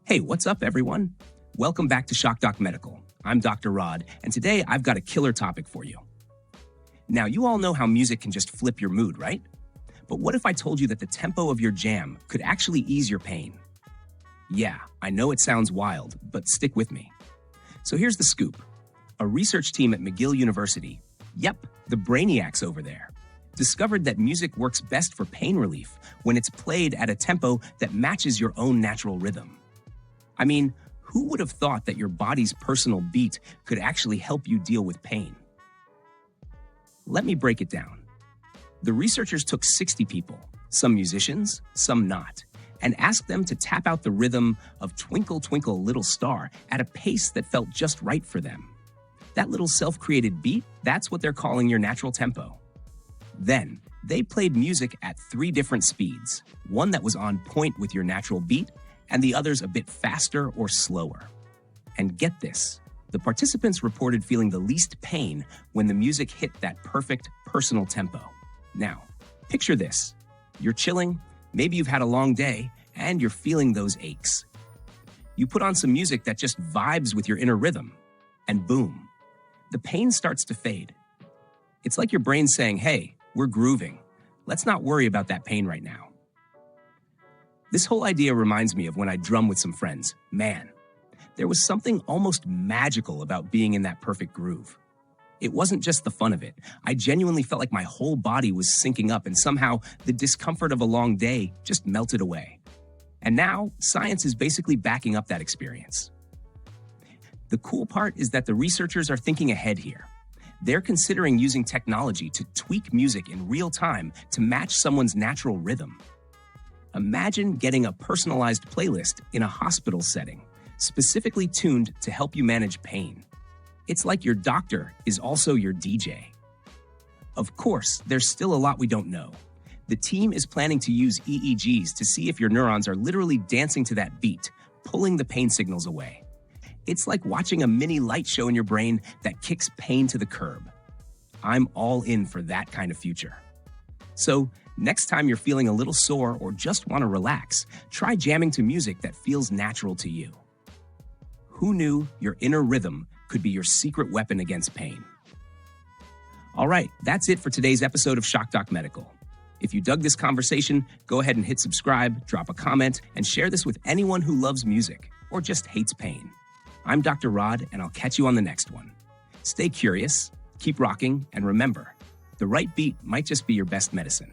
Hey, what's up, everyone? Welcome back to Shock Doc Medical. I'm Dr. Rod, and today I've got a killer topic for you. Now, you all know how music can just flip your mood, right? But what if I told you that the tempo of your jam could actually ease your pain? Yeah, I know it sounds wild, but stick with me. So here's the scoop. A research team at McGill University, yep, the brainiacs over there, discovered that music works best for pain relief when it's played at a tempo that matches your own natural rhythm. I mean, who would have thought that your body's personal beat could actually help you deal with pain? Let me break it down. The researchers took 60 people, some musicians, some not, and asked them to tap out the rhythm of Twinkle Twinkle Little Star at a pace that felt just right for them. That little self-created beat, that's what they're calling your natural tempo. Then, they played music at 3 different speeds, one that was on point with your natural beat, and the others a bit faster or slower. And get this, the participants reported feeling the least pain when the music hit that perfect personal tempo. Now, picture this. You're chilling, maybe you've had a long day, and you're feeling those aches. You put on some music that just vibes with your inner rhythm, and boom, the pain starts to fade. It's like your brain saying, hey, we're grooving. Let's not worry about that pain right now. This whole idea reminds me of when I drum with some friends. Man, there was something almost magical about being in that perfect groove. It wasn't just the fun of it. I genuinely felt like my whole body was syncing up and somehow the discomfort of a long day just melted away. And now, science is basically backing up that experience. The cool part is that the researchers are thinking ahead here. They're considering using technology to tweak music in real time to match someone's natural rhythm. Imagine getting a personalized playlist in a hospital setting, specifically tuned to help you manage pain. It's like your doctor is also your DJ. Of course, there's still a lot we don't know. The team is planning to use EEGs to see if your neurons are literally dancing to that beat, pulling the pain signals away. It's like watching a mini light show in your brain that kicks pain to the curb. I'm all in for that kind of future. So, next time you're feeling a little sore or just want to relax, try jamming to music that feels natural to you. Who knew your inner rhythm could be your secret weapon against pain? All right, that's it for today's episode of Shock Doc Medical. If you dug this conversation, go ahead and hit subscribe, drop a comment, and share this with anyone who loves music or just hates pain. I'm Dr. Rod, and I'll catch you on the next one. Stay curious, keep rocking, and remember, the right beat might just be your best medicine.